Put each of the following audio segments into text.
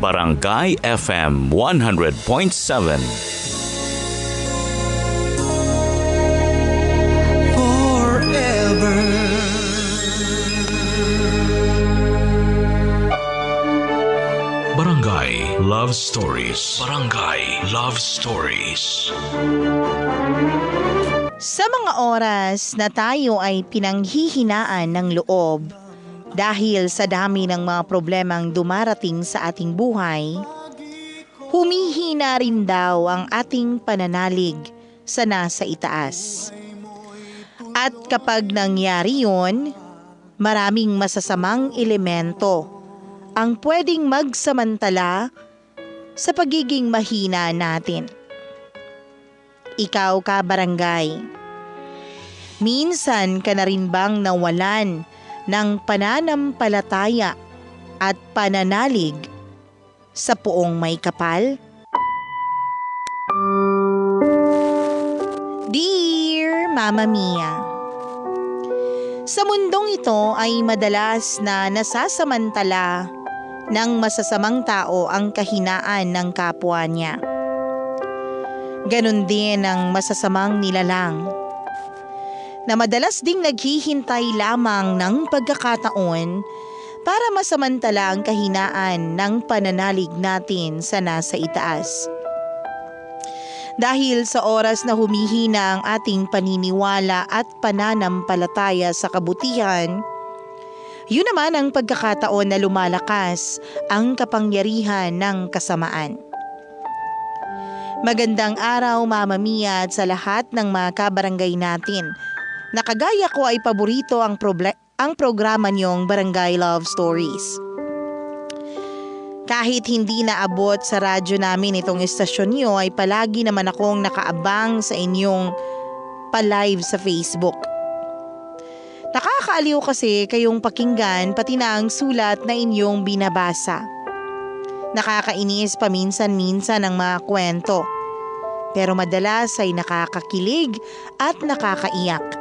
Barangay FM 100.7. Barangay Love Stories. Barangay Love Stories. Sa mga oras na tayo ay pinanghihinaan ng loob dahil sa dami ng mga problemang dumarating sa ating buhay, humihina rin daw ang ating pananalig sa nasa itaas. At kapag nangyari yun, maraming masasamang elemento ang pwedeng magsamantala sa pagiging mahina natin. Ikaw ka barangay, minsan ka na rin bang nawalan ng pananampalataya at pananalig sa puong may kapal? Dear Mama Mia, sa mundong ito ay madalas na nasasamantala ng masasamang tao ang kahinaan ng kapwa niya. Ganon din ang masasamang nilalang na madalas ding naghihintay lamang ng pagkakataon para masamantala ang kahinaan ng pananalig natin sa nasa itaas. Dahil sa oras na humihina ang ating paniniwala at pananampalataya sa kabutihan, yun naman ang pagkakataon na lumalakas ang kapangyarihan ng kasamaan. Magandang araw Mama Mia at sa lahat ng mga kabarangay natin. Nakagaya ko ay paborito ang programa niyong Barangay Love Stories. Kahit hindi naabot sa radyo namin itong istasyon niyo ay palagi naman akong nakaabang sa inyong pa-live sa Facebook. Nakakaaliw kasi kayong pakinggan pati na ang sulat na inyong binabasa. Nakakainis paminsan-minsan ang mga kwento, pero madalas ay nakakakilig at nakakaiyak.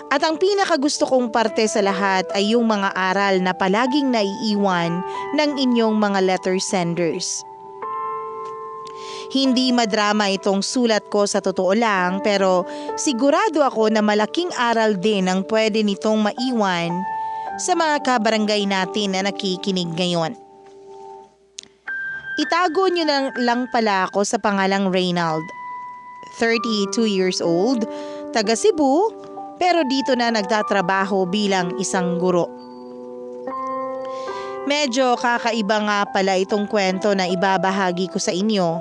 At ang pinakagusto kong parte sa lahat ay yung mga aral na palaging naiiwan ng inyong mga letter senders. Hindi madrama itong sulat ko sa totoo lang, pero sigurado ako na malaking aral din ang pwede nitong maiwan sa mga kabarangay natin na nakikinig ngayon. Itago nyo lang pala ako sa pangalang Reynald, 32 years old, taga Cebu, pero dito na nagtatrabaho bilang isang guro. Medyo kakaiba nga pala itong kwento na ibabahagi ko sa inyo.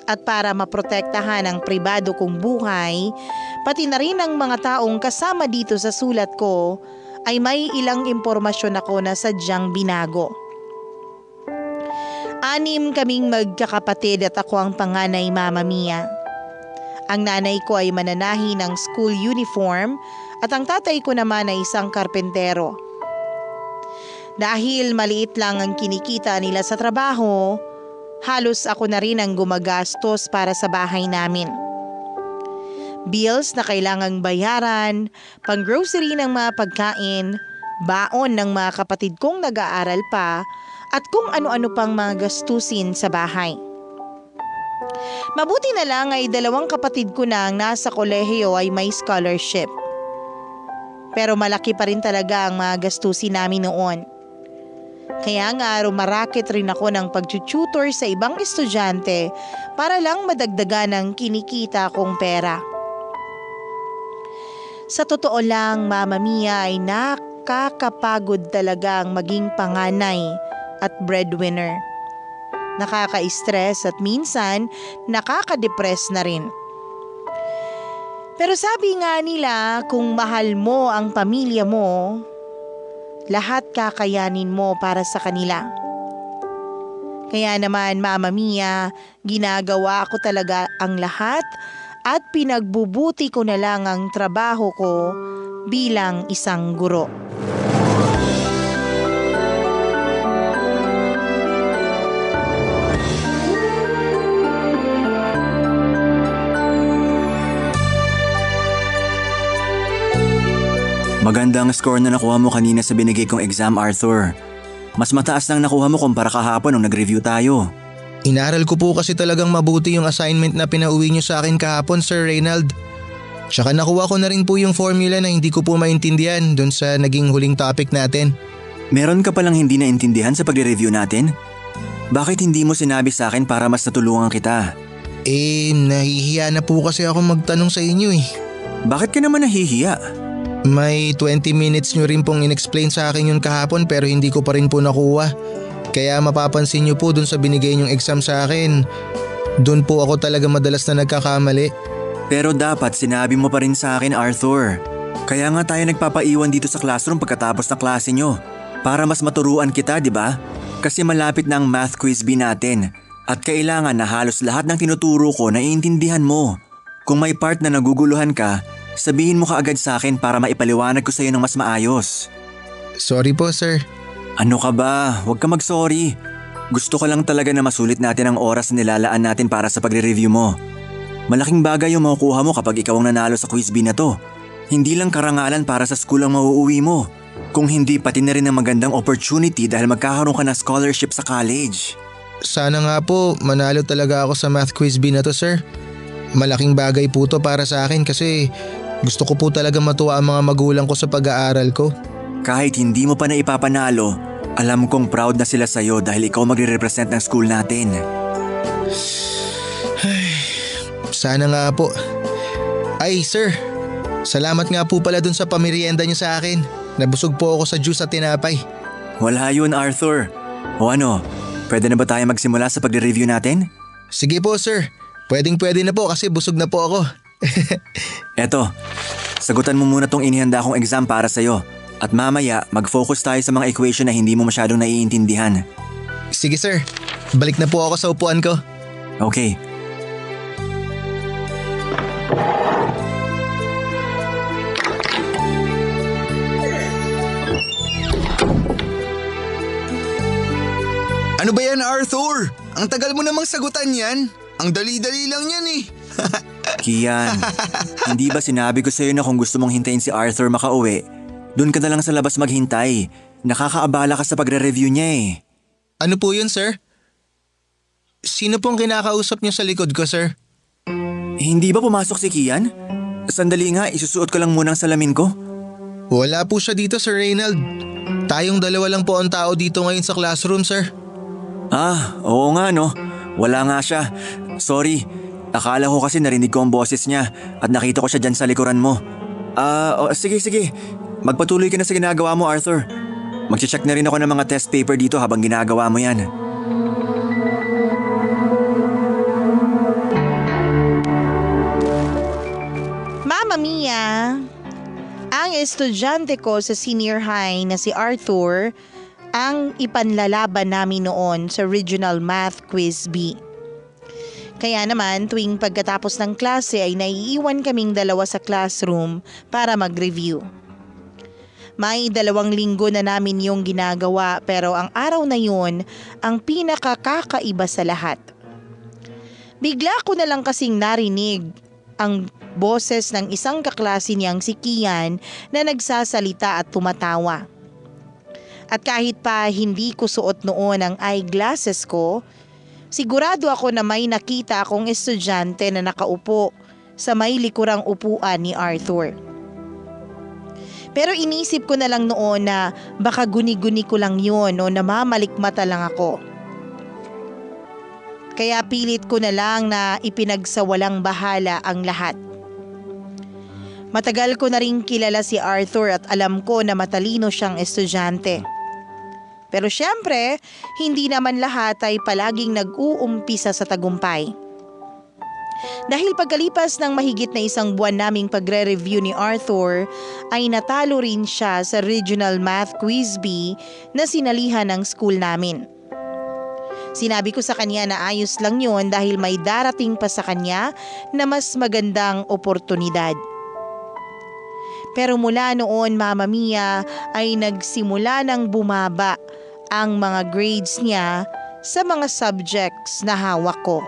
At para maprotektahan ang pribado kong buhay, pati na rin ang mga taong kasama dito sa sulat ko, ay may ilang impormasyon ako na sadyang binago. 6 kaming magkakapatid at ako ang panganay Mama Mia. Ang nanay ko ay mananahi ng school uniform at ang tatay ko naman ay isang karpentero. Dahil maliit lang ang kinikita nila sa trabaho, halos ako na rin ang gumagastos para sa bahay namin. Bills na kailangang bayaran, pang-grocery ng mga pagkain, baon ng mga kapatid kong nag-aaral pa, at kung ano-ano pang mga gastusin sa bahay. Mabuti na lang ay 2 kapatid ko na ang nasa kolehiyo ay may scholarship. Pero malaki pa rin talaga ang mga gastusin namin noon. Kaya nga rumaraket rin ako ng pag-tutor sa ibang estudyante para lang madagdagan ang kinikita kong pera. Sa totoo lang, Mama Mia, ay nakakapagod talaga ang maging panganay at breadwinner. Nakaka-stress at minsan nakaka-depress na rin. Pero sabi nga nila, kung mahal mo ang pamilya mo, lahat kakayanin mo para sa kanila. Kaya naman Mama Mia, ginagawa ko talaga ang lahat at pinagbubuti ko na lang ang trabaho ko bilang isang guro. Maganda ang score na nakuha mo kanina sa binigay kong exam, Arthur. Mas mataas nang nakuha mo kumpara kahapon nung nag-review tayo. Inaral ko po kasi talagang mabuti yung assignment na pinauwi niyo sa akin kahapon, Sir Reynald. Tsaka nakuha ko na rin po yung formula na hindi ko po maintindihan dun sa naging huling topic natin. Meron ka palang hindi naintindihan sa pagre-review natin? Bakit hindi mo sinabi sa akin para mas natulungan kita? Nahihiya na po kasi ako magtanong sa inyo eh. Bakit ka naman nahihiya? May 20 minutes nyo rin pong in-explain sa akin yun kahapon pero hindi ko pa rin po nakuha. Kaya mapapansin nyo po dun sa binigay nyong exam sa akin. Dun po ako talaga madalas na nagkakamali. Pero dapat sinabi mo pa rin sa akin, Arthur. Kaya nga tayo nagpapaiwan dito sa classroom pagkatapos ng klase nyo. Para mas maturuan kita, di ba? Kasi malapit na ang math quiz bee natin. At kailangan na halos lahat ng tinuturo ko naiintindihan mo. Kung may part na naguguluhan ka, sabihin mo kaagad sa akin para maipaliwanag ko sa iyo ng mas maayos. Sorry po, sir. Ano ka ba? Huwag ka mag-sorry. Gusto ko lang talaga na masulit natin ang oras na nilalaan natin para sa pagre-review mo. Malaking bagay yung makukuha mo kapag ikaw ang nanalo sa quiz bee na to. Hindi lang karangalan para sa school ang mauuwi mo. Kung hindi pati na rin ang magandang opportunity dahil magkakaroon ka ng scholarship sa college. Sana nga po manalo talaga ako sa math quiz bee na to, sir. Malaking bagay po to para sa akin kasi gusto ko po talaga matuwa ang mga magulang ko sa pag-aaral ko. Kahit hindi mo pa na ipapanalo, alam kong proud na sila sa'yo dahil ikaw magre-represent ng school natin. Sana nga po. Ay, sir. Salamat nga po pala dun sa pamerienda niyo sa akin. Nabusog po ako sa juice at tinapay. Wala yun, Arthur. O ano, pwede na ba tayo magsimula sa pagre-review natin? Sige po, sir. Pwedeng-pwede na po kasi busog na po ako. Eto, sagutan mo muna tong inihanda kong exam para sa'yo. At mamaya, mag-focus tayo sa mga equation na hindi mo masyadong naiintindihan. Sige, sir. Balik na po ako sa upuan ko. Okay. Ano ba yan, Arthur? Ang tagal mo namang sagutan yan. Ang dali-dali lang yan eh. Kian, hindi ba sinabi ko sa'yo na kung gusto mong hintayin si Arthur makauwi, doon ka na lang sa labas maghintay. Nakakaabala ka sa pagre-review niya eh. Ano po yun, sir? Sino pong kinakausap niyo sa likod ko, sir? Hindi ba pumasok si Kian? Sandali nga, isusuot ko lang muna ang salamin ko. Wala po siya dito, Sir Reynald. Tayong dalawa lang po ang tao dito ngayon sa classroom, sir. Ah, oo nga no. Wala nga siya. Sorry. Akala ko kasi narinig ko ang boses niya at nakita ko siya dyan sa likuran mo. Sige. Magpatuloy ka na sa ginagawa mo, Arthur. Mag-check na rin ako ng mga test paper dito habang ginagawa mo yan. Mama Mia, ang estudyante ko sa senior high na si Arthur ang ipanlalaban namin noon sa Regional Math Quiz Bee. Kaya naman tuwing pagkatapos ng klase ay naiiwan kaming dalawa sa classroom para mag-review. May 2 linggo na namin yung ginagawa pero ang araw na yun ang pinakakakaiba sa lahat. Bigla ko na lang kasing narinig ang boses ng isang kaklase niyang si Kian na nagsasalita at tumatawa. At kahit pa hindi ko suot noon ang eyeglasses ko, sigurado ako na may nakita akong estudyante na nakaupo sa may likurang upuan ni Arthur. Pero inisip ko na lang noon na baka guni-guni ko lang yun o namamalikmata lang ako. Kaya pilit ko na lang na ipinagsawalang bahala ang lahat. Matagal ko na rin kilala si Arthur at alam ko na matalino siyang estudyante. Pero syempre, hindi naman lahat ay palaging nag-uumpisa sa tagumpay. Dahil pagkalipas ng mahigit na 1 buwan naming pagre-review ni Arthur, ay natalo rin siya sa Regional Math Quiz Bee na sinalihan ng school namin. Sinabi ko sa kanya na ayos lang yun dahil may darating pa sa kanya na mas magandang oportunidad. Pero mula noon, Mama Mia, ay nagsimula ng bumaba ang mga grades niya sa mga subjects na hawak ko.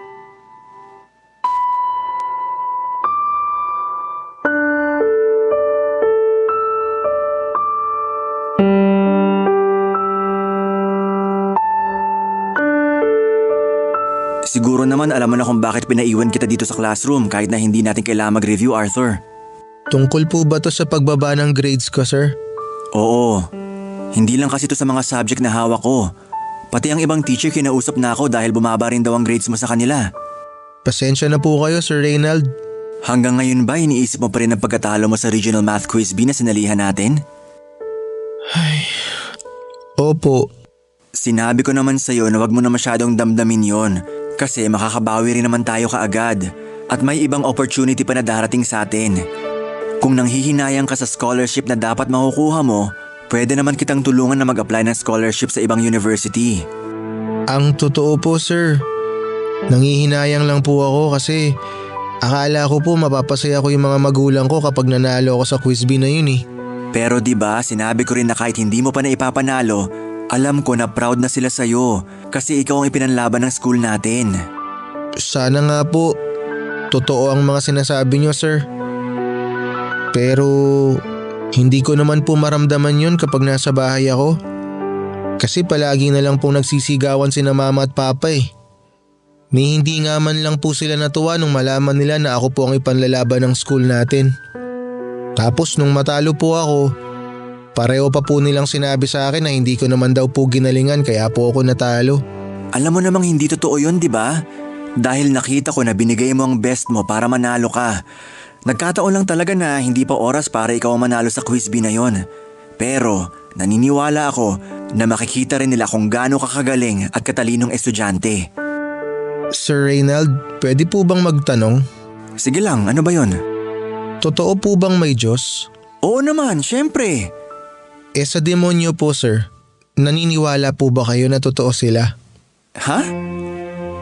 Siguro naman alam mo na kung bakit pinaiwan kita dito sa classroom kahit na hindi natin kailangan mag-review, Arthur. Tungkol po ba to sa pagbaba ng grades ko, sir? Oo. Hindi lang kasi to sa mga subject na hawak ko. Pati ang ibang teacher kinausap na ako dahil bumaba rin daw ang grades mo sa kanila. Pasensya na po kayo, Sir Reynald. Hanggang ngayon ba iniisip mo pa rin ang pagkatalo mo sa Regional Math Quiz B na sinalihan natin? Opo. Sinabi ko naman sa'yo na wag mo na masyadong damdamin yon kasi makakabawi rin naman tayo kaagad at may ibang opportunity pa na darating sa atin. Kung nanghihinayang ka sa scholarship na dapat makukuha mo, pwede naman kitang tulungan na mag-apply ng scholarship sa ibang university. Ang totoo po, sir. Nanghihinayang lang po ako kasi akala ko po mapapasaya ko yung mga magulang ko kapag nanalo ako sa quiz bee na yun eh. Pero diba sinabi ko rin na kahit hindi mo pa na ipapanalo, alam ko na proud na sila sa'yo kasi ikaw ang ipinanlaban ng school natin. Sana nga po, totoo ang mga sinasabi niyo, sir. Pero hindi ko naman po maramdaman yun kapag nasa bahay ako. Kasi palagi na lang po nagsisigawan sina mama at papa eh. Ni hindi nga man lang po sila natuwa nung malaman nila na ako po ang ipanlalaban ng school natin. Tapos nung matalo po ako, pareho pa po nilang sinabi sa akin na hindi ko naman daw po ginalingan kaya po ako natalo. Alam mo namang hindi totoo yun, di ba? Dahil nakita ko na binigay mo ang best mo para manalo ka. Nagkataon lang talaga na hindi pa oras para ikaw ang manalo sa quiz bee na yon. Pero naniniwala ako na makikita rin nila kung gaano kakagaling at katalinong estudyante. Sir Reynald, pwede po bang magtanong? Sige lang, ano ba yon? Totoo po bang may Diyos? Oo naman, syempre. Sa demonyo po, sir. Naniniwala po ba kayo na totoo sila? Ha?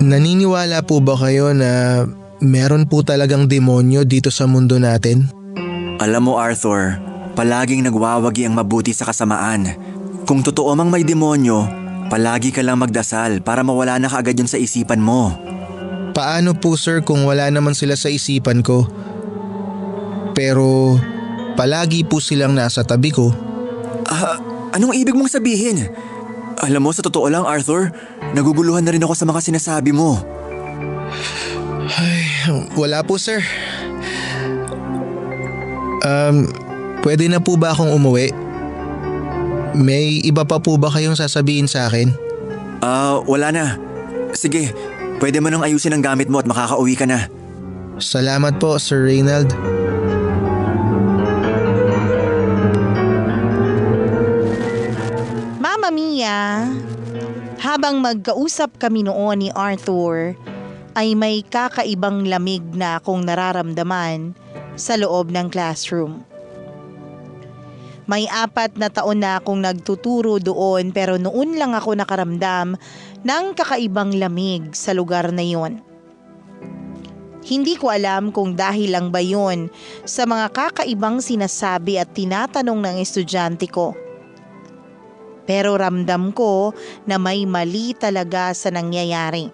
Naniniwala po ba kayo na meron po talagang demonyo dito sa mundo natin? Alam mo, Arthur, palaging nagwawagi ang mabuti sa kasamaan. Kung totoo mang may demonyo, palagi ka lang magdasal para mawala na kaagad yun sa isipan mo. Paano po, sir, kung wala naman sila sa isipan ko? Pero palagi po silang nasa tabi ko. Anong ibig mong sabihin? Alam mo, sa totoo lang, Arthur, naguguluhan na rin ako sa mga sinasabi mo. Ay, wala po, sir. Pwede na po ba akong umuwi? May iba pa po ba kayong sasabihin sa akin? Wala na. Sige, pwede mo nang ayusin ang gamit mo at makakauwi ka na. Salamat po, Sir Reynald. Mama Mia, habang magkausap kami noon ni Arthur, ay may kakaibang lamig na akong nararamdaman sa loob ng classroom. May 4 na taon na akong nagtuturo doon pero noon lang ako nakaramdam ng kakaibang lamig sa lugar na yon. Hindi ko alam kung dahil lang ba yun sa mga kakaibang sinasabi at tinatanong ng estudyante ko. Pero ramdam ko na may mali talaga sa nangyayari.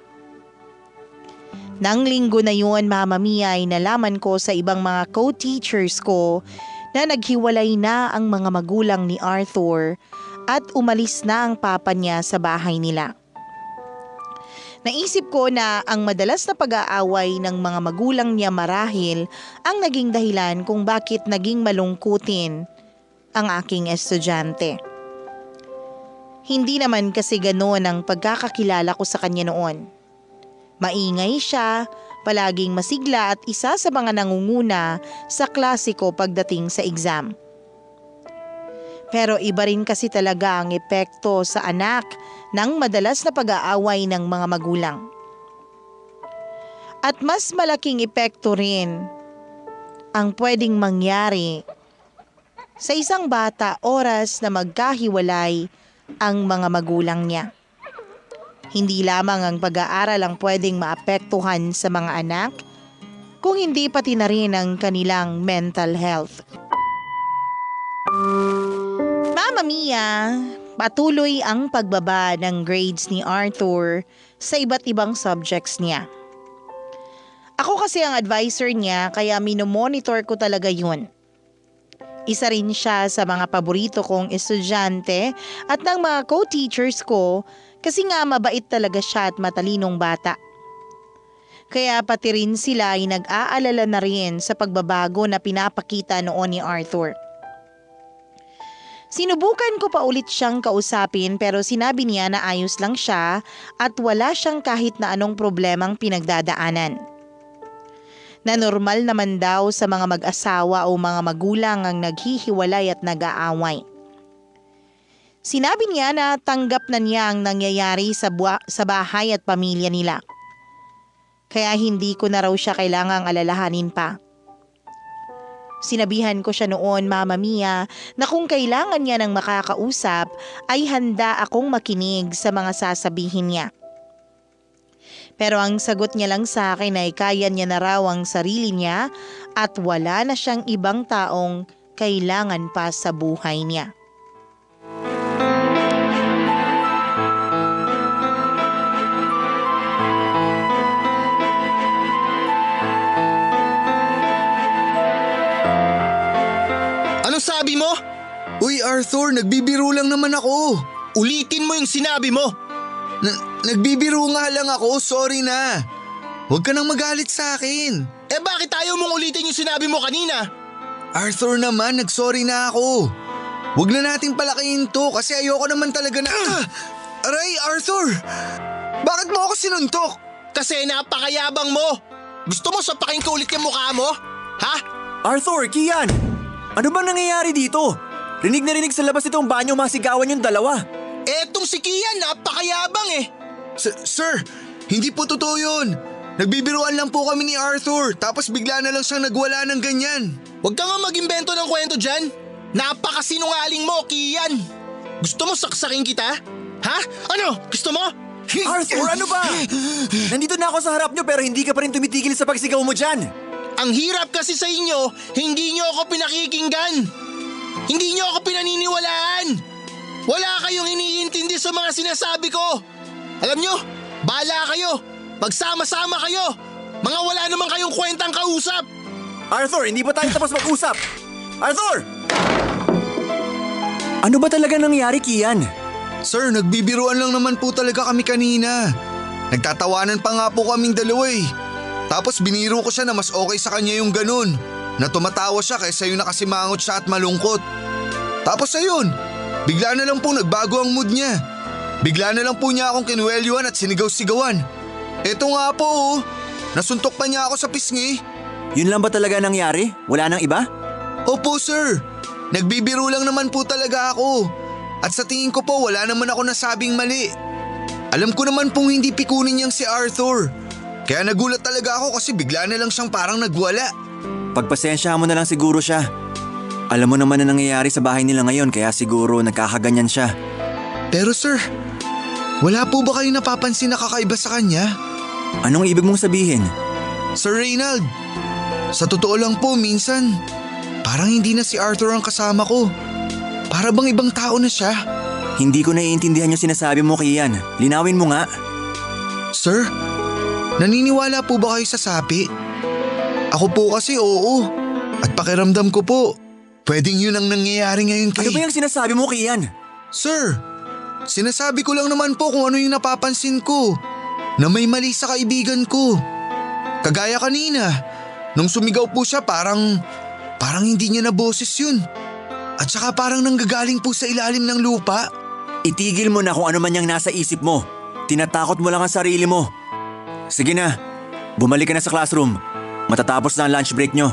Nang linggo na yun, Mama Mia, ay nalaman ko sa ibang mga co-teachers ko na naghiwalay na ang mga magulang ni Arthur at umalis na ang papa niya sa bahay nila. Naisip ko na ang madalas na pag-aaway ng mga magulang niya marahil ang naging dahilan kung bakit naging malungkutin ang aking estudyante. Hindi naman kasi ganoon ang pagkakakilala ko sa kanya noon. Maingay siya, palaging masigla at isa sa mga nangunguna sa klase ko pagdating sa exam. Pero iba rin kasi talaga ang epekto sa anak ng madalas na pag-aaway ng mga magulang. At mas malaking epekto rin ang pwedeng mangyari sa isang bata oras na magkahiwalay ang mga magulang niya. Hindi lamang ang pag-aaral ang pwedeng maapektuhan sa mga anak, kung hindi pati na rin ang kanilang mental health. Mama Mia, patuloy ang pagbaba ng grades ni Arthur sa iba't ibang subjects niya. Ako kasi ang advisor niya kaya minomonitor ko talaga yun. Isa rin siya sa mga paborito kong estudyante at ng mga co-teachers ko kasi nga mabait talaga siya at matalinong bata. Kaya pati rin sila ay nag-aalala na rin sa pagbabago na pinapakita noon ni Arthur. Sinubukan ko pa ulit siyang kausapin pero sinabi niya na ayos lang siya at wala siyang kahit na anong problemang pinagdadaanan. Na normal naman daw sa mga mag-asawa o mga magulang ang naghihiwalay at nag-aaway. Sinabi niya na tanggap na niya ang nangyayari sa bahay at pamilya nila. Kaya hindi ko na raw siya kailangang alalahanin pa. Sinabihan ko siya noon, Mama Mia, na kung kailangan niya ng makakausap ay handa akong makinig sa mga sasabihin niya. Pero ang sagot niya lang sa akin ay kaya niya na raw ang sarili niya at wala na siyang ibang taong kailangan pa sa buhay niya. Ano sabi mo? Uy Arthur, nagbibiro lang naman ako. Ulitin mo yung sinabi mo. Nagbibiro nga lang ako, sorry na. Huwag ka nang magalit sa akin. Bakit ayaw mong ulitin yung sinabi mo kanina? Arthur naman, nagsorry na ako. Huwag na nating palakihin to kasi ayoko naman talaga na… Aray, Arthur! Bakit mo ako sinuntok? Kasi napakayabang mo. Gusto mo sapakin ko ulit yung mukha mo? Ha? Arthur, Kian! Ano bang nangyayari dito? Rinig na rinig sa labas itong banyo masigawan yung dalawa. Etong si Kian, napakayabang eh. Sir, hindi po totoo yun. Nagbibiruan lang po kami ni Arthur tapos bigla na lang siyang nagwala ng ganyan. Huwag ka nga mag-imbento ng kwento dyan. Napakasinungaling mo, Kian. Gusto mo saksakin kita? Ha? Ano? Gusto mo? Arthur, ano ba? Nandito na ako sa harap nyo pero hindi ka pa rin tumitigil sa pagsigaw mo dyan. Ang hirap kasi sa inyo, hindi nyo ako pinakikinggan. Hindi nyo ako pinaniniwalaan. Wala kayong iniintindi sa mga sinasabi ko. Alam nyo, bahala kayo. Magsama-sama kayo. Mga wala naman kayong kwentang kausap. Arthur, hindi pa tayo tapos mag-usap. Arthur! Ano ba talaga nangyari, Kian? Sir, nagbibiruan lang naman po talaga kami kanina. Nagtatawanan pa nga po kaming dalawa eh. Tapos biniro ko siya na mas okay sa kanya yung ganun. Na tumatawa siya kaysa yung nakasimangot siya at malungkot. Tapos ayun, bigla na lang po nagbago ang mood niya. Bigla na lang po niya akong kinuwelyuhan at sinigaw-sigawan. Eto nga po oh, nasuntok pa niya ako sa pisngi. Yun lang ba talaga nangyari? Wala nang iba? Opo sir, nagbibiro lang naman po talaga ako. At sa tingin ko po wala naman ako nasabing mali. Alam ko naman pong hindi pikunin niyang si Arthur. Kaya nagulat talaga ako kasi bigla na lang siyang parang nagwala. Pagpasensyahan mo na lang siguro siya. Alam mo naman na nangyayari sa bahay nila ngayon kaya siguro nagkakaganyan siya. Pero sir, wala po ba kayong napapansin na kakaiba sa kanya? Anong ibig mong sabihin? Sir Reynald, sa totoo lang po minsan, parang hindi na si Arthur ang kasama ko. Para bang ibang tao na siya. Hindi ko naiintindihan yung sinasabi mo, Kian. Linawin mo nga. Sir, naniniwala po ba kayo sa sapi? Ako po kasi oo. At pakiramdam ko po, pwedeng yun ang nangyayari ngayon kay… Ano ba yung sinasabi mo, Kian? Sir, sinasabi ko lang naman po kung ano yung napapansin ko. Na may mali sa kaibigan ko. Kagaya kanina, nung sumigaw po siya parang hindi niya na boses yun. At saka parang nanggagaling po sa ilalim ng lupa. Itigil mo na kung ano man yung nasa isip mo. Tinatakot mo lang ang sarili mo. Sige na, bumalik ka na sa classroom. Matatapos na ang lunch break nyo.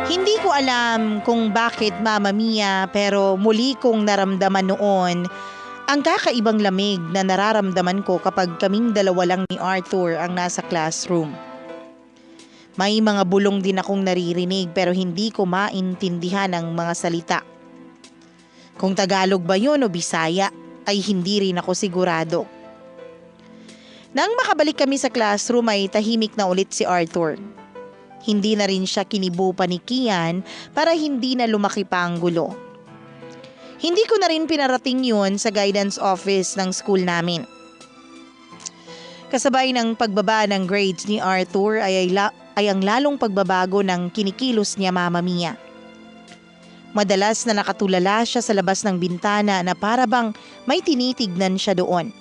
Hindi ko alam kung bakit Mama Mia pero muli kong naramdaman noon ang kakaibang lamig na nararamdaman ko kapag kaming dalawa lang ni Arthur ang nasa classroom. May mga bulong din akong naririnig pero hindi ko maintindihan ang mga salita. Kung Tagalog ba yun o Bisaya ay hindi rin ako sigurado. Nang makabalik kami sa classroom ay tahimik na ulit si Arthur. Hindi na rin siya kinibo pa ni Kian para hindi na lumaki pa ang gulo. Hindi ko na rin pinarating yun sa guidance office ng school namin. Kasabay ng pagbaba ng grades ni Arthur ay ang lalong pagbabago ng kinikilos niya Mama Mia. Madalas na nakatulala siya sa labas ng bintana na para bang may tinitignan siya doon.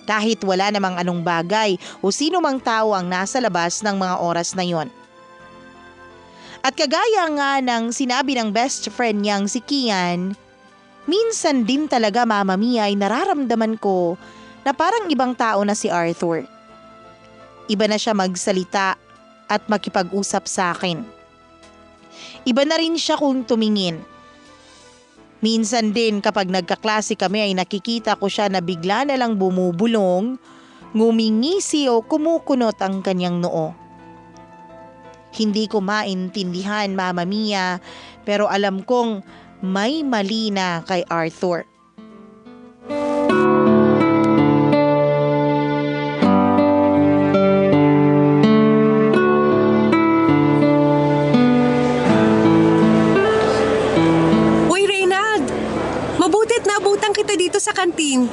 Kahit wala namang anong bagay o sino mang tao ang nasa labas ng mga oras na yon. At kagaya nga ng sinabi ng best friend niyang si Kian, minsan din talaga Mama Mia ay nararamdaman ko na parang ibang tao na si Arthur. Iba na siya magsalita at makipag-usap sa akin. Iba na rin siya kung tumingin. Minsan din kapag nagkaklase kami ay nakikita ko siya na bigla na lang bumubulong, ngumingisi o kumukunot ang kanyang noo. Hindi ko maintindihan Mama Mia, pero alam kong may mali na kay Arthur. Kita dito sa kantin.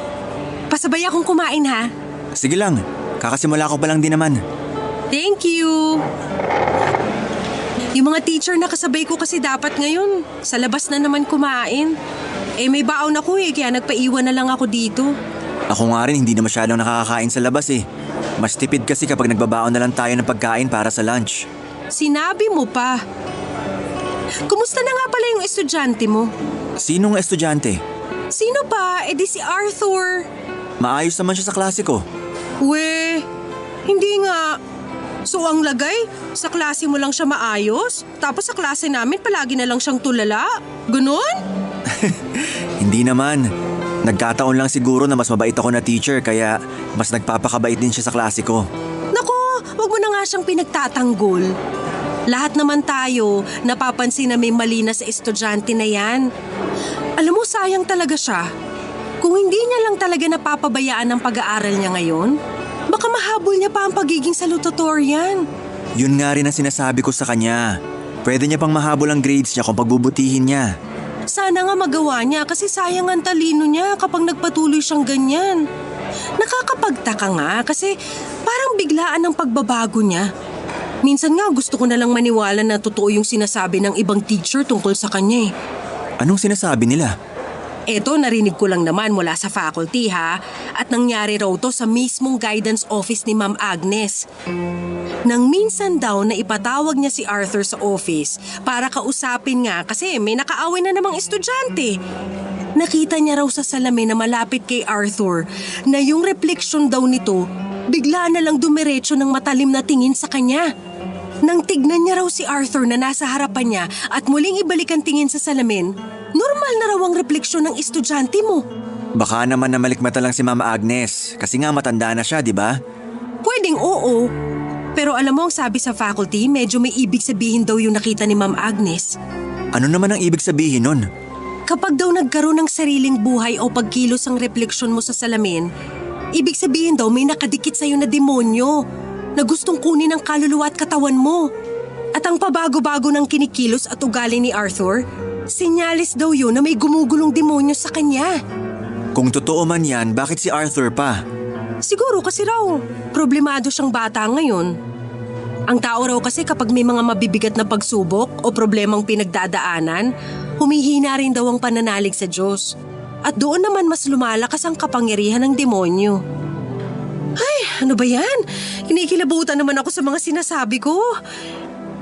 Pasabay akong kumain ha. Sige lang, kakasimula ko pa lang din naman. Thank you. Yung mga teacher na kasabay ko kasi dapat ngayon. Sa labas na naman kumain. May baon ako kaya nagpaiwan na lang ako dito. Ako nga rin hindi na masyadong nakakakain sa labas eh. Mas tipid kasi kapag nagbabaon na lang tayo ng pagkain para sa lunch. Sinabi mo pa. Kumusta na nga pala yung estudyante mo? Sinong estudyante? Sino pa? Di si Arthur. Maayos naman siya sa klase ko. Hindi nga. So ang lagay, sa klase mo lang siya maayos, tapos sa klase namin palagi na lang siyang tulala? Ganon? Hindi naman. Nagkataon lang siguro na mas mabait ako na teacher kaya mas nagpapakabait din siya sa klase ko. Nako, wag mo na nga siyang pinagtatanggol. Lahat naman tayo napapansin na may mali na sa estudyante na yan. Alam mo, sayang talaga siya. Kung hindi niya lang talaga napapabayaan ang pag-aaral niya ngayon, baka mahabol niya pa ang pagiging salutatorian. Yun nga rin ang sinasabi ko sa kanya. Pwede niya pang mahabol ang grades niya kung pagbubutihin niya. Sana nga magawa niya kasi sayang ang talino niya kapag nagpatuloy siyang ganyan. Nakakapagtaka nga kasi parang biglaan ang pagbabago niya. Minsan nga gusto ko na lang maniwala na totoo yung sinasabi ng ibang teacher tungkol sa kanya eh. Anong sinasabi nila? Eto, narinig ko lang naman mula sa faculty ha. At nangyari raw to sa mismong guidance office ni Ma'am Agnes. Nang minsan daw na ipatawag niya si Arthur sa office para kausapin nga kasi may nakaaway na namang estudyante. Nakita niya raw sa salamin na malapit kay Arthur na yung refleksyon daw nito bigla na lang dumiretso ng matalim na tingin sa kanya. Nang tignan niya raw si Arthur na nasa harapan niya at muling ibalik ang tingin sa salamin, normal na raw ang refleksyon ng estudyante mo. Baka naman na malikmata lang si Mama Agnes kasi nga matanda na siya, di ba? Pwedeng oo. Pero alam mo ang sabi sa faculty, medyo may ibig sabihin daw yung nakita ni Ma'am Agnes. Ano naman ang ibig sabihin nun? Kapag daw nagkaroon ng sariling buhay o pagkilos ang refleksyon mo sa salamin, ibig sabihin daw may nakadikit sa'yo na demonyo na gustong kunin ang kaluluwa at katawan mo. At ang pabago-bago ng kinikilos at ugali ni Arthur, sinyalis daw yun na may gumugulong demonyo sa kanya. Kung totoo man yan, bakit si Arthur pa? Siguro kasi raw, problemado siyang bata ngayon. Ang tao raw kasi kapag may mga mabibigat na pagsubok o problemang pinagdadaanan, humihina rin daw ang pananalig sa Diyos. At doon naman mas lumalakas ang kapangyarihan ng demonyo. Ay, ano ba yan? Kinikilabutan naman ako sa mga sinasabi ko.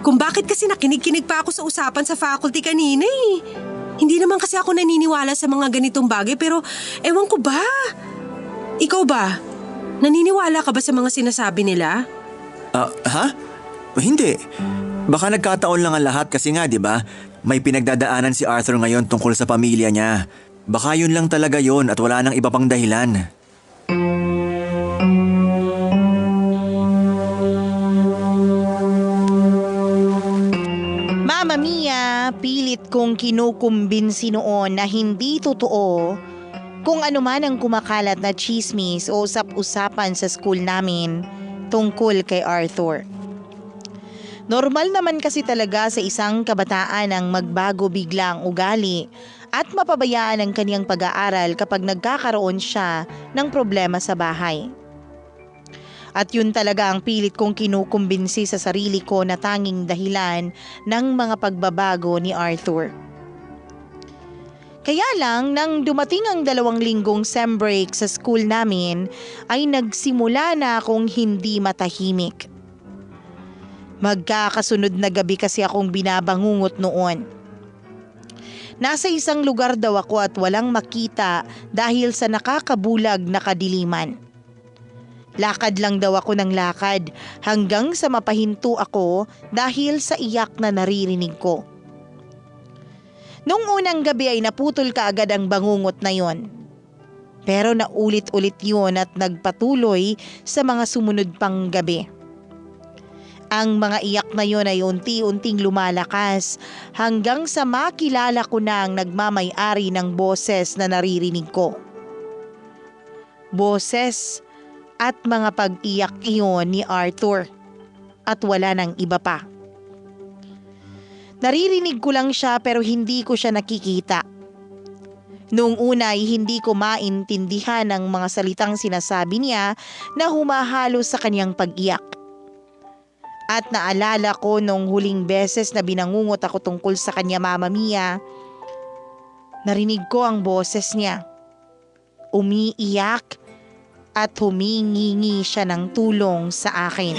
Kung bakit kasi nakinig-kinig pa ako sa usapan sa faculty kanina eh. Hindi naman kasi ako naniniwala sa mga ganitong bagay pero ewan ko ba? Ikaw ba? Naniniwala ka ba sa mga sinasabi nila? Ha? Hindi. Baka nagkataon lang ang lahat kasi nga, di ba? May pinagdadaanan si Arthur ngayon tungkol sa pamilya niya. Baka yun lang talaga yun at wala nang iba pang dahilan. Mama Mia, pilit kong kinukumbinsi noon na hindi totoo kung ano man ang kumakalat na chismis o usap-usapan sa school namin tungkol kay Arthur. Normal naman kasi talaga sa isang kabataan ang magbago bigla ang ugali at mapabayaan ang kaniyang pag-aaral kapag nagkakaroon siya ng problema sa bahay. At yun talaga ang pilit kong kinukumbinsi sa sarili ko na tanging dahilan ng mga pagbabago ni Arthur. Kaya lang, nang dumating ang 2 linggong sem break sa school namin, ay nagsimula na akong hindi matahimik. Magkakasunod na gabi kasi akong binabangungot noon. Nasa isang lugar daw ako at walang makita dahil sa nakakabulag na kadiliman. Lakad lang daw ako ng lakad hanggang sa mapahinto ako dahil sa iyak na naririnig ko. Nung unang gabi ay naputol kaagad ang bangungot na yon. Pero naulit-ulit yun at nagpatuloy sa mga sumunod pang gabi. Ang mga iyak na yon ay unti-unting lumalakas hanggang sa makilala ko na ang nagmamay-ari ng boses na naririnig ko. Boses at mga pag-iyak iyon ni Arthur at wala nang iba pa. Naririnig ko lang siya pero hindi ko siya nakikita. Noong una ay hindi ko maintindihan ang mga salitang sinasabi niya na humahalo sa kanyang pag-iyak. At naalala ko nung huling beses na binangungot ako tungkol sa kanya, Mama Mia, narinig ko ang boses niya. Umiiyak at humingi siya ng tulong sa akin.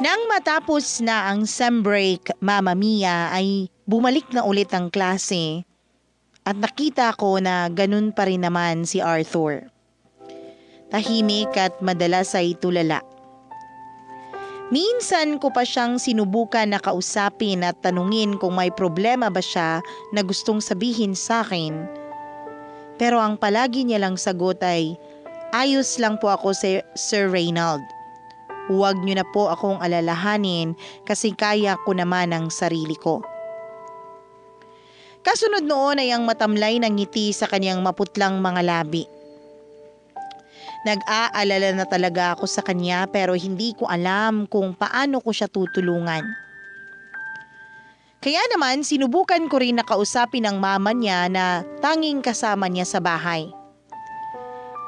Nang matapos na ang sem break, Mama Mia, ay bumalik na ulit ang klase at nakita ko na ganun pa rin naman si Arthur. Tahimik at madalas ay tulala. Minsan ko pa siyang sinubukan na kausapin at tanungin kung may problema ba siya na gustong sabihin sa akin. Pero ang palagi niya lang sagot ay, ayos lang po ako, Sir Reynald. Huwag niyo na po akong alalahanin kasi kaya ko naman ang sarili ko. Kasunod noon ay ang matamlay ng ngiti sa kanyang maputlang mga labi. Nag-aalala na talaga ako sa kanya pero hindi ko alam kung paano ko siya tutulungan. Kaya naman sinubukan ko rin na kausapin ang mama niya na tanging kasama niya sa bahay.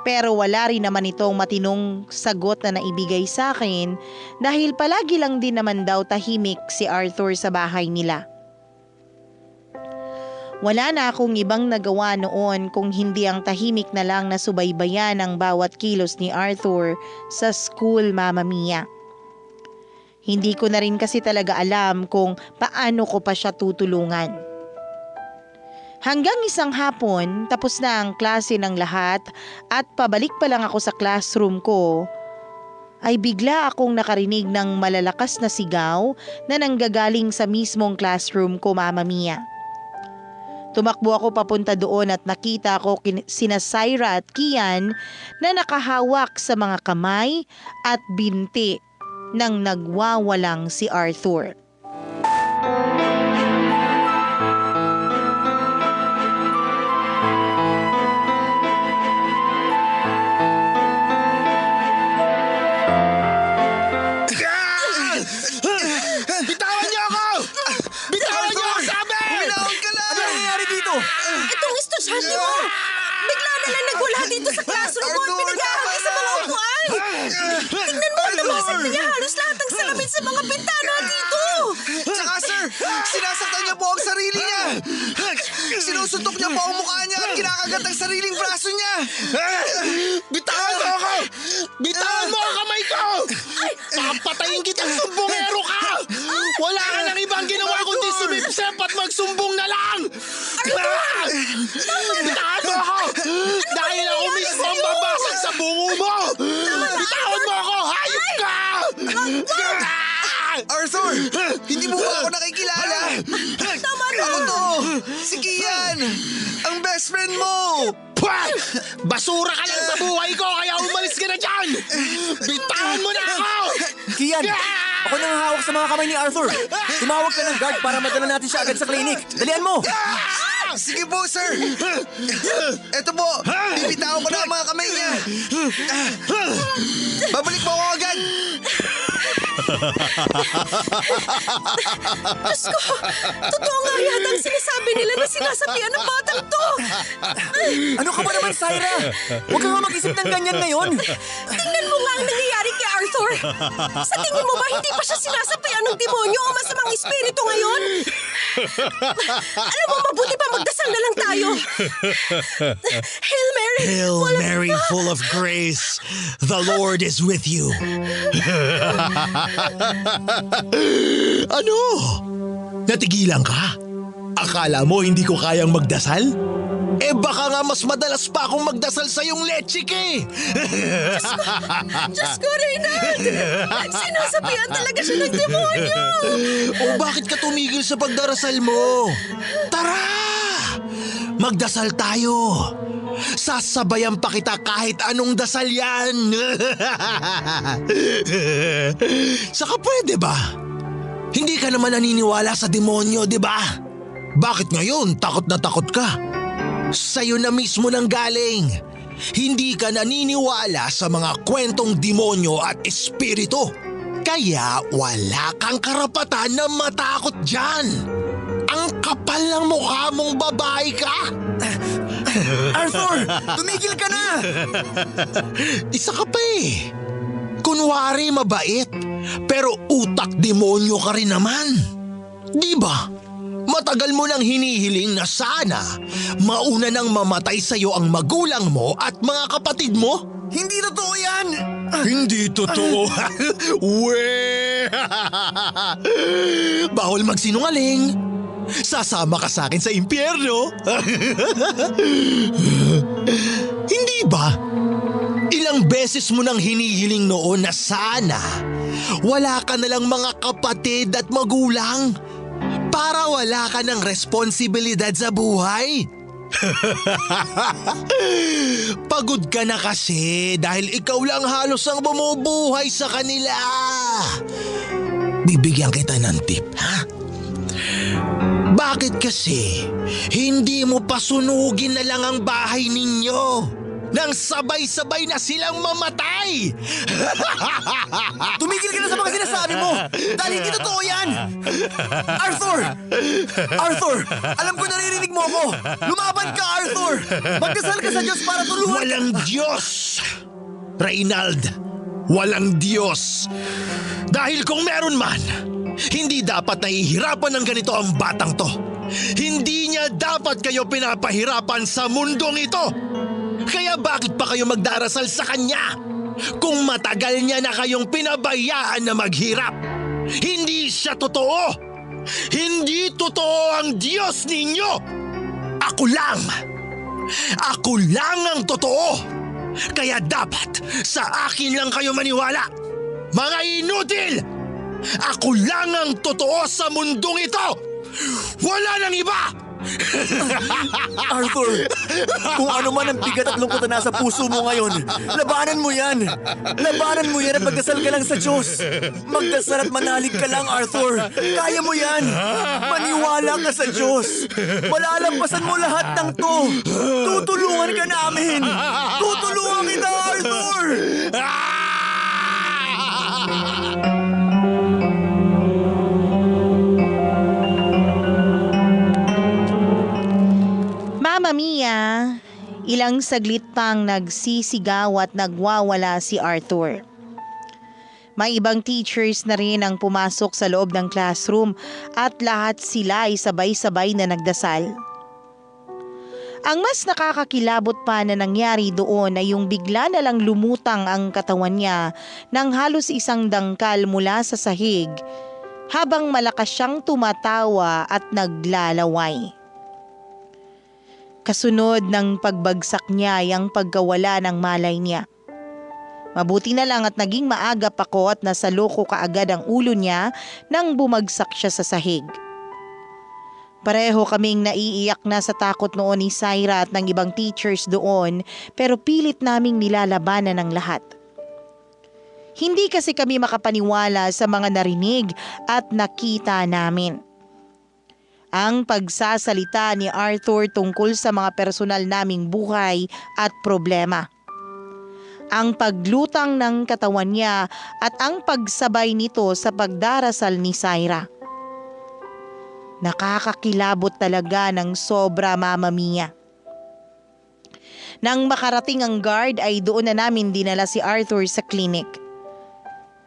Pero wala rin naman itong matinong sagot na naibigay sa akin dahil palagi lang din naman daw tahimik si Arthur sa bahay nila. Wala na akong ibang nagawa noon kung hindi ang tahimik na lang na subaybayan ang bawat kilos ni Arthur sa school, Mama Mia. Hindi ko na rin kasi talaga alam kung paano ko pa siya tutulungan. Hanggang isang hapon, tapos na ang klase ng lahat at pabalik pa lang ako sa classroom ko, ay bigla akong nakarinig ng malalakas na sigaw na nanggagaling sa mismong classroom ko, Mama Mia. Tumakbo ako papunta doon at nakita ko sina Syra at Kian na nakahawak sa mga kamay at binti ng nagwawalang si Arthur. Bitawan niyo ako! Bitawan niyo ako, sabi! Binawag ka lang! Ano nangyayari dito? Itong estudyante mo! Bigla na lang nagwala dito sa classroom mo at pinag-aaway sa mga upuan! Tingnan mo, nabasag na niya halos lahat ng salamin sa mga bintana dito! Tsaka sir, sinasaktan niya po ang sarili niya! Sinusuntok niya po ang mukha niya at kinakagat ang sariling braso niya! Bitawan mo ako! Bitawan mo ang kamay ko! Papatayin kitang sumbongero ka! Wala ka nang ibang ginawa kundi sumipsep at magsumbong na lang! Bitawan mo ako! Dahil ako mismo ang babasag sa bungo mo! Bitawan mo ako! Hayop ka! Arthur! Hindi mo ba ako nakikilala? Ako to! Si Kian! Ang best friend mo! Basura ka lang sa buhay ko kaya umalis ka na dyan! Bitawan mo na ako! Kian, ako nang hawak sa mga kamay ni Arthur. Tumawag ka ng guard para madala natin siya agad sa klinik. Dalian mo! Sige po, sir! Eto po, bibitawan ko na ang mga kamay niya. Babalik po ako agad! Diyos ko! Totoo nga yata ang sinasabi nila na sinasabihan ng batang to! Ano ka ba naman, Syra? Huwag ka nga mag-isip ng ganyan ngayon. Tingnan mo nga ang nangyayari kay Arthur! Sa tingin mo ba hindi pa siya sinasapian ng demonyo o masamang espiritu ngayon? Alam mo, mabuti pa magdasal na lang tayo. Hail Mary! Hail Mary, full of grace, the Lord is with you. Ano? Natigilan ka? Akala mo hindi ko kayang magdasal? Baka nga mas madalas pa akong magdasal sa iyong lechik eh. Diyos ko, Reynald! Sinasabihan talaga siya ng demonyo! Bakit ka tumigil sa pagdarasal mo? Tara! Magdasal tayo! Sasabayan pa kita kahit anong dasal yan! Saka pwede ba? Hindi ka naman naniniwala sa demonyo, di ba? Bakit ngayon takot na takot ka? Sa'yo na mismo nang galing. Hindi ka naniniwala sa mga kwentong demonyo at espiritu. Kaya wala kang karapatan na matakot dyan. Ang kapal ng mukha mong babae ka. Arthur, tumigil ka na! Isa ka pa eh. Kunwari mabait, pero utak demonyo ka rin naman. Di ba? Matagal mo nang hinihiling na sana mauna nang mamatay sa'yo ang magulang mo at mga kapatid mo? Hindi totoo yan! Hindi totoo. Bawal magsinungaling. Sasama ka sa akin sa impyerno. Hindi ba? Ilang beses mo nang hinihiling noon na sana wala ka nalang mga kapatid at magulang para wala ka ng responsibilidad sa buhay. Pagod ka na kasi dahil ikaw lang halos ang bumubuhay sa kanila. Bibigyan kita ng tip, ha? Bakit kasi hindi mo pasunugin na lang ang bahay ninyo nang sabay-sabay na silang mamatay? Tumigil ka na sa mga sinasabi mo! Dahil hindi totoo yan! Arthur! Arthur! Alam ko naririnig mo ako! Lumaban ka, Arthur! Magdasal ka sa Diyos para tulungan Walang Diyos! Reynald! Walang Diyos! Dahil kung meron man, hindi dapat nahihirapan ng ganito ang batang to. Hindi niya dapat kayo pinapahirapan sa mundong ito. Kaya bakit pa kayo magdarasal sa kanya? Kung matagal niya na kayong pinabayaan na maghirap. Hindi siya totoo. Hindi totoo ang Diyos ninyo. Ako lang. Ako lang ang totoo. Kaya dapat sa akin lang kayo maniwala. Mga inutil! Ako lang ang totoo sa mundong ito! Wala nang iba! Arthur, kung ano man ang bigat at lungkot na nasa puso mo ngayon, labanan mo yan! Labanan mo yan at magdasal ka lang sa Diyos! Magdasal at manalig ka lang, Arthur! Kaya mo yan! Maniwala ka sa Diyos! Malalampasan mo lahat ng to! Tutulungan ka namin! Tutulungan kita, Arthur! Mama Mia, ilang saglit pang nagsisigaw at nagwawala si Arthur. May ibang teachers na rin ang pumasok sa loob ng classroom at lahat sila ay sabay-sabay na nagdasal. Ang mas nakakakilabot pa na nangyari doon ay yung bigla na lang lumutang ang katawan niya ng halos isang dangkal mula sa sahig habang malakas siyang tumatawa at naglalaway. Kasunod ng pagbagsak niya ay ang pagkawala ng malay niya. Mabuti na lang at naging maagap ako at nasaloko kaagad ang ulo niya nang bumagsak siya sa sahig. Pareho kaming naiiyak na sa takot noon ni Syra at ng ibang teachers doon pero pilit naming nilalabanan ang lahat. Hindi kasi kami makapaniwala sa mga narinig at nakita namin. Ang pagsasalita ni Arthur tungkol sa mga personal naming buhay at problema. Ang paglutang ng katawan niya at ang pagsabay nito sa pagdarasal ni Syra. Nakakakilabot talaga ng sobra, Mama Mia. Nang makarating ang guard ay doon na namin dinala si Arthur sa klinik.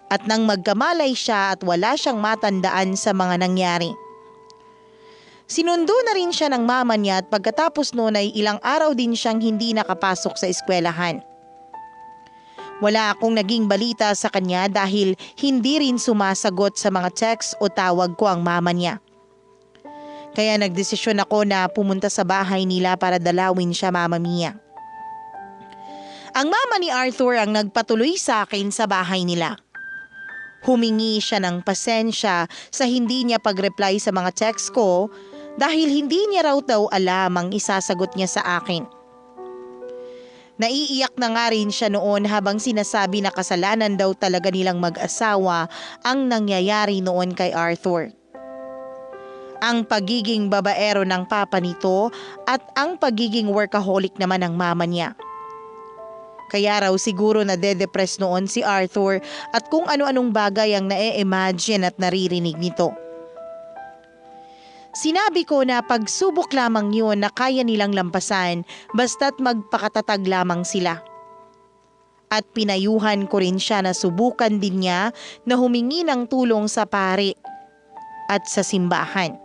At nang magkamalay siya at wala siyang matandaan sa mga nangyari. Sinundo na rin siya ng mama niya at pagkatapos noon ay ilang araw din siyang hindi nakapasok sa eskwelahan. Wala akong naging balita sa kanya dahil hindi rin sumasagot sa mga text o tawag ko ang mama niya. Kaya nagdesisyon ako na pumunta sa bahay nila para dalawin siya, Mama Mia. Ang mama ni Arthur ang nagpatuloy sa akin sa bahay nila. Humingi siya ng pasensya sa hindi niya pag-reply sa mga text ko dahil hindi niya raw daw alam ang isasagot niya sa akin. Naiiyak na nga rin siya noon habang sinasabi na kasalanan daw talaga nilang mag-asawa ang nangyayari noon kay Arthur. Ang pagiging babaero ng papa nito at ang pagiging workaholic naman ng mama niya. Kaya raw siguro nade-depress noon si Arthur at kung ano-anong bagay ang na-imagine at naririnig nito. Sinabi ko na pagsubok lamang yun na kaya nilang lampasan basta't magpakatatag lamang sila. At pinayuhan ko rin siya na subukan din niya na humingi ng tulong sa pari at sa simbahan.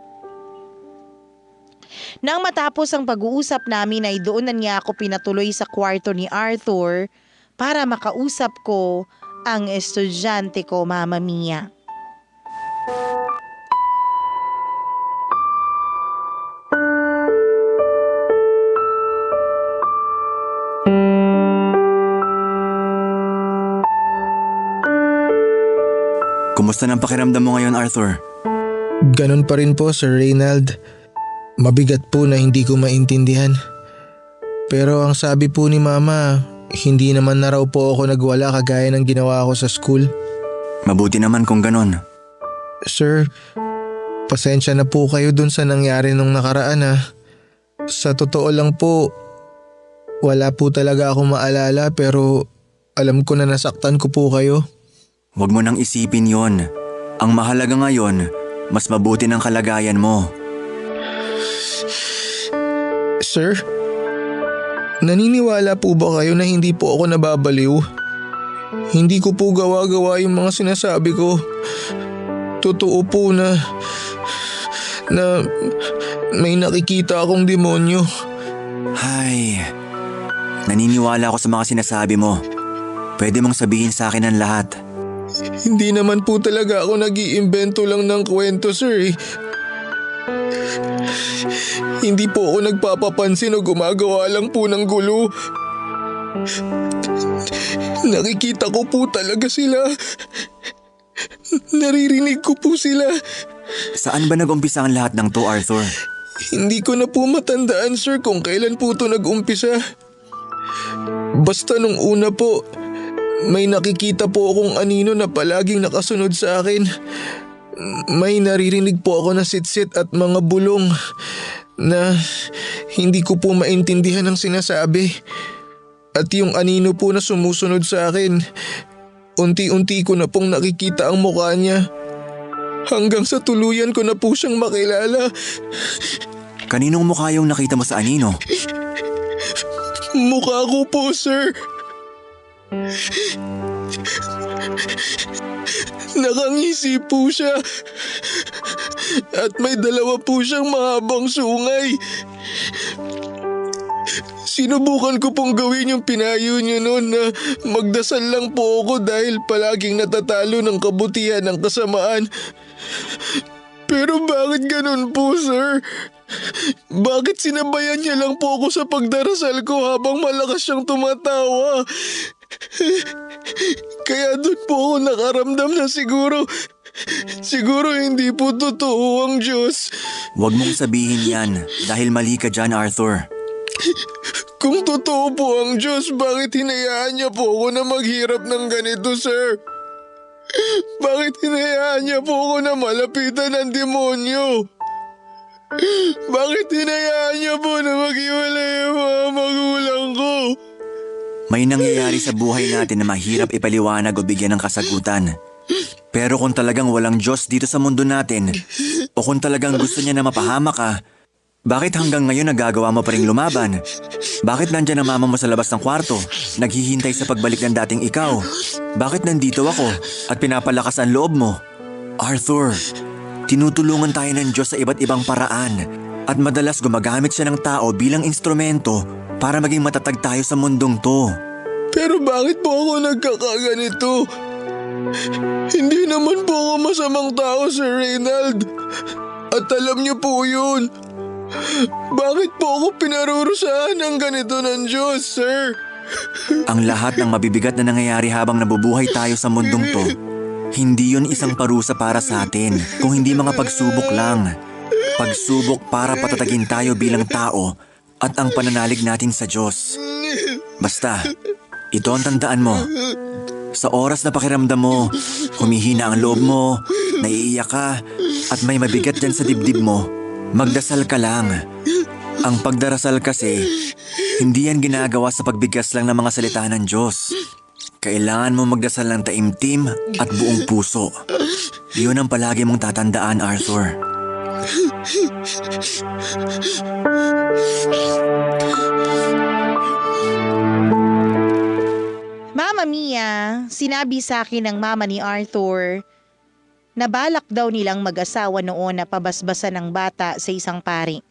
Nang matapos ang pag-uusap namin ay doon na niya ako pinatuloy sa kwarto ni Arthur para makausap ko ang estudyante ko, Mama Mia. Kumusta ng pakiramdam mo ngayon, Arthur? Ganun pa rin po, Sir Reynald. Mabigat po na hindi ko maintindihan. Pero ang sabi po ni Mama, hindi naman na raw po ako nagwala kagaya ng ginawa ko sa school. Mabuti naman kung ganon. Sir, pasensya na po kayo dun sa nangyari nung nakaraan ha. Sa totoo lang po, wala po talaga akong maalala pero alam ko na nasaktan ko po kayo. Huwag mo nang isipin yon. Ang mahalaga ngayon, mas mabuti ng kalagayan mo. Sir, naniniwala po ba kayo na hindi po ako nababaliw? Hindi ko po gawa-gawa yung mga sinasabi ko. Totoo po na may nakikita akong demonyo. Hay, naniniwala ako sa mga sinasabi mo. Pwede mong sabihin sa akin ang lahat. Hindi naman po talaga ako nag-iimbento lang ng kwento, sir. Hindi po ako nagpapapansin o gumagawa lang po ng gulo. Nakikita ko po talaga sila. Naririnig ko po sila. Saan ba nag-umpisa ang lahat ng to, Arthur? Hindi ko na po matandaan, sir, kung kailan po ito nag-umpisa. Basta nung una po, may nakikita po akong anino na palaging nakasunod sa akin. May naririnig po ako na sitsit at mga bulong na hindi ko po maintindihan ang sinasabi. At yung anino po na sumusunod sa akin, unti-unti ko na pong nakikita ang mukha niya. Hanggang sa tuluyan ko na po siyang makilala. Kaninong mukha yung nakita mo sa anino? Mukha ko po, sir. Nakangisi po siya. At may dalawa po siyang mahabang sungay. Sinubukan ko pong gawin yung pinayo niyo noon na magdasal lang po ako dahil palaging natatalo ng kabutihan ng kasamaan. Pero bakit ganun po, sir? Bakit sinabayan niya lang po ako sa pagdarasal ko habang malakas siyang tumatawa? Kaya doon po ako nakaramdam na siguro hindi po totoo ang Diyos. Huwag mong sabihin yan dahil mali ka dyan, Arthur. Kung totoo po ang Diyos, bakit hinayaan niya po ako na maghirap ng ganito, sir? Bakit hinayaan niya po ako na malapitan ng demonyo? Bakit hinayaan niya po na maghiwalay ang mga magulang ko? May nangyayari sa buhay natin na mahirap ipaliwanag o bigyan ng kasagutan. Pero kung talagang walang Diyos dito sa mundo natin, o kung talagang gusto niya na mapahamak ka, bakit hanggang ngayon nagagawa mo pa ring lumaban? Bakit nandyan ang mama mo sa labas ng kwarto, naghihintay sa pagbalik ng dating ikaw? Bakit nandito ako at pinapalakas ang loob mo? Arthur, Tinutulungan tayo ng Diyos sa iba't ibang paraan at madalas gumagamit siya ng tao bilang instrumento para maging matatag tayo sa mundong to. Pero bakit po ako nagkakaganito? Hindi naman po ako masamang tao, Sir Reynald. At alam niyo po yun. Bakit po ako pinarurusahan ng ganito ng Diyos, Sir? Ang lahat ng mabibigat na nangyayari habang nabubuhay tayo sa mundong to, hindi yun isang parusa para sa atin, kung hindi mga pagsubok lang. Pagsubok para patatagin tayo bilang tao at ang pananalig natin sa Diyos. Basta, ito ang tandaan mo. Sa oras na pakiramdam mo, humihina ang loob mo, naiiyak ka, at may mabigat dyan sa dibdib mo, magdasal ka lang. Ang pagdarasal kasi, hindi yan ginagawa sa pagbigkas lang ng mga salita ng Diyos. Kailangan mo magdasal ng taimtim at buong puso. Yun ang palagi mong tatandaan, Arthur. Mama Mia, sinabi sa akin ng mama ni Arthur na balak daw nilang mag-asawa noon na pabasbasan ng bata sa isang pari.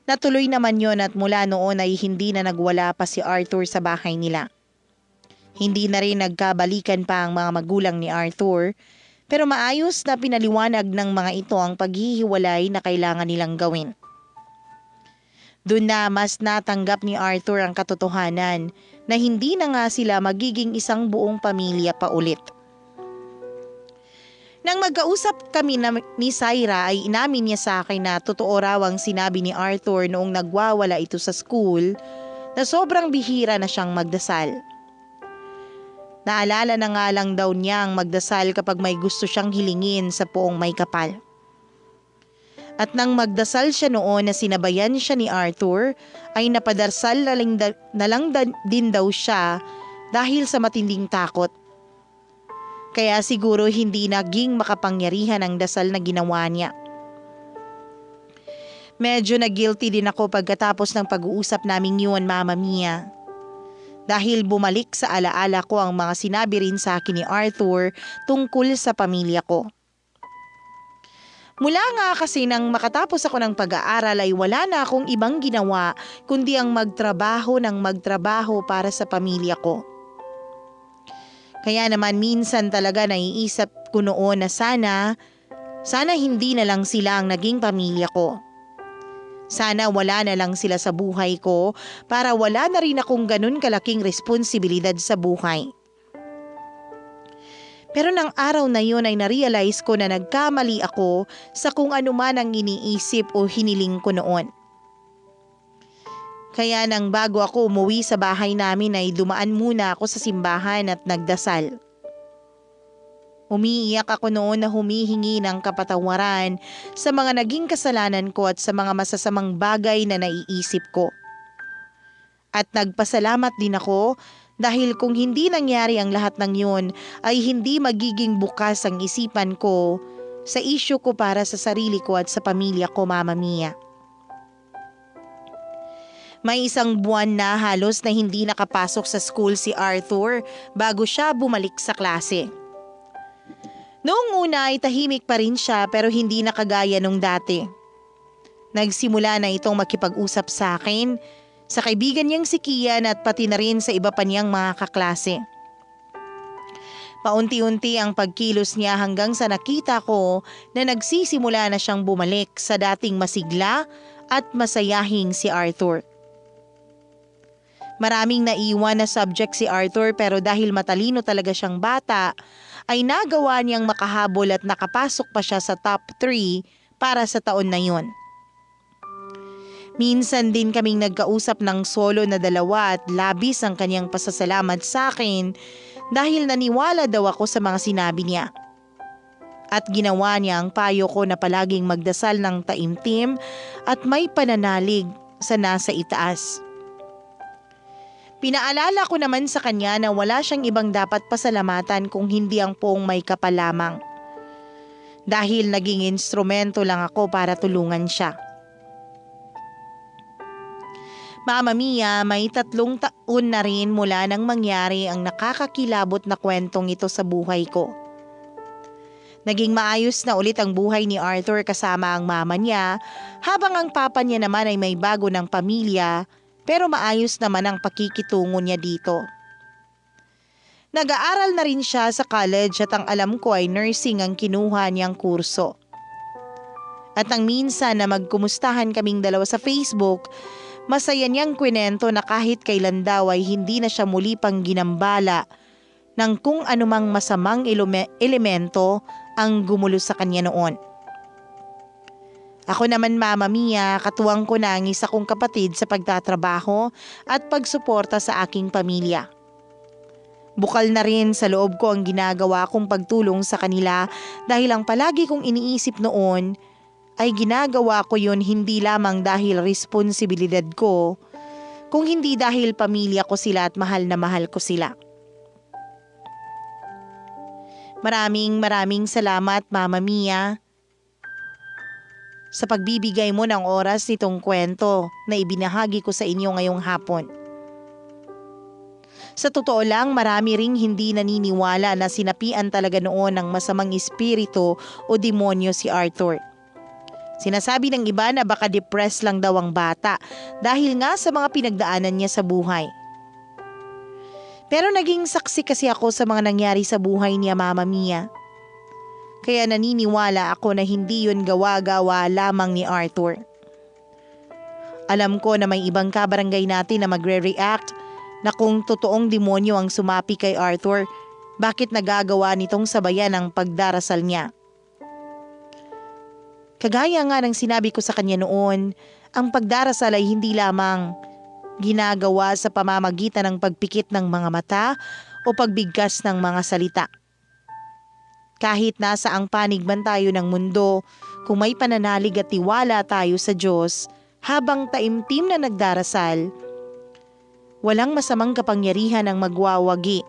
Natuloy naman yon at mula noon ay hindi na nagwala pa si Arthur sa bahay nila. Hindi na rin nagkabalikan pa ang mga magulang ni Arthur, pero maayos na pinaliwanag ng mga ito ang paghihiwalay na kailangan nilang gawin. Doon na mas natanggap ni Arthur ang katotohanan na hindi na nga sila magiging isang buong pamilya pa ulit. Nang magkausap kami ni Syra ay inamin niya sa akin na totoo raw ang sinabi ni Arthur noong nagwawala ito sa school na sobrang bihira na siyang magdasal. Naalala na nga lang daw niya ang magdasal kapag may gusto siyang hilingin sa poong may kapal. At nang magdasal siya noon na sinabayan siya ni Arthur, ay napadarsal na lang din daw siya dahil sa matinding takot. Kaya siguro hindi naging makapangyarihan ang dasal na ginawa niya. Medyo na-guilty din ako pagkatapos ng pag-uusap naming yun, Mama Mia. Dahil bumalik sa alaala ko ang mga sinabi rin sa akin ni Arthur tungkol sa pamilya ko. Mula nga kasi nang makatapos ako ng pag-aaral ay wala na akong ibang ginawa kundi ang magtrabaho para sa pamilya ko. Kaya naman minsan talaga naiisip ko noon na sana hindi na lang sila ang naging pamilya ko. Sana wala na lang sila sa buhay ko para wala na rin akong ganun kalaking responsibilidad sa buhay. Pero nang araw na yun ay narealize ko na nagkamali ako sa kung ano man ang iniisip o hiniling ko noon. Kaya nang bago ako umuwi sa bahay namin ay dumaan muna ako sa simbahan at nagdasal. Umiiyak ako noon na humihingi ng kapatawaran sa mga naging kasalanan ko at sa mga masasamang bagay na naiisip ko. At nagpasalamat din ako dahil kung hindi nangyari ang lahat ng yun ay hindi magiging bukas ang isipan ko sa isyu ko para sa sarili ko at sa pamilya ko, Mama Mia. May isang buwan na halos na hindi nakapasok sa school si Arthur bago siya bumalik sa klase. Noong una ay tahimik pa rin siya pero hindi na kagaya nung dati. Nagsimula na itong makipag-usap sa akin, sa kaibigan niyang si Kian at pati na rin sa iba pa niyang mga kaklase. Paunti-unti ang pagkilos niya hanggang sa nakita ko na nagsisimula na siyang bumalik sa dating masigla at masayahing si Arthur. Maraming naiwan na subject si Arthur pero dahil matalino talaga siyang bata, ay nagawa niyang makahabol at nakapasok pa siya sa top 3 para sa taon na yun. Minsan din kaming nagkausap ng solo na dalawa at labis ang kanyang pasasalamat sa akin dahil naniwala daw ako sa mga sinabi niya. At ginawa niya ang payo ko na palaging magdasal ng taimtim at may pananalig sa nasa itaas. Pinaalala ko naman sa kanya na wala siyang ibang dapat pasalamatan kung hindi ang poong may kapal lamang. Dahil naging instrumento lang ako para tulungan siya. Mama Mia, may 3 taon na rin mula nang mangyari ang nakakakilabot na kwentong ito sa buhay ko. Naging maayos na ulit ang buhay ni Arthur kasama ang mama niya, habang ang papa niya naman ay may bago ng pamilya, pero maayos naman ang pakikitungo niya dito. Nag-aaral na rin siya sa college at ang alam ko ay nursing ang kinuha niyang kurso. At nang minsan na magkumustahan kaming dalawa sa Facebook, masaya niyang kwento na kahit kailan daw ay hindi na siya muli pang ginambala ng kung anumang masamang elemento ang gumulo sa kanya noon. Ako naman, Mama Mia, katuwang ko na ang isa kong kapatid sa pagtatrabaho at pagsuporta sa aking pamilya. Bukal na rin sa loob ko ang ginagawa kong pagtulong sa kanila dahil ang palagi kong iniisip noon ay ginagawa ko yun hindi lamang dahil responsibilidad ko, kung hindi dahil pamilya ko sila at mahal na mahal ko sila. Maraming salamat, Mama Mia, sa pagbibigay mo ng oras nitong kwento na ibinahagi ko sa inyo ngayong hapon. Sa totoo lang, marami ring hindi naniniwala na sinapian talaga noon ng masamang espiritu o demonyo si Arthur. Sinasabi ng iba na baka depressed lang daw ang bata dahil nga sa mga pinagdaanan niya sa buhay. Pero naging saksi kasi ako sa mga nangyari sa buhay niya, Mama Mia. Kaya naniniwala ako na hindi yun gawa-gawa lamang ni Arthur. Alam ko na may ibang kabarangay natin na magre-react na kung totoong demonyo ang sumapi kay Arthur, bakit nagagawa nitong sabayan ang pagdarasal niya? Kagaya nga ng sinabi ko sa kanya noon, ang pagdarasal ay hindi lamang ginagawa sa pamamagitan ng pagpikit ng mga mata o pagbigkas ng mga salita. Kahit nasa ang panig man tayo ng mundo, kung may pananalig at tiwala tayo sa Diyos habang taimtim na nagdarasal, walang masamang kapangyarihan ang magwawagi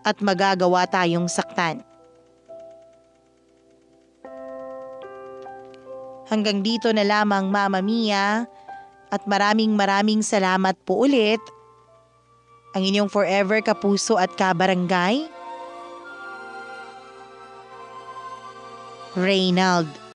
at magagawa tayong saktan. Hanggang dito na lamang, Mama Mia, at maraming salamat po ulit. Ang inyong forever kapuso at kabarangay, Reynald.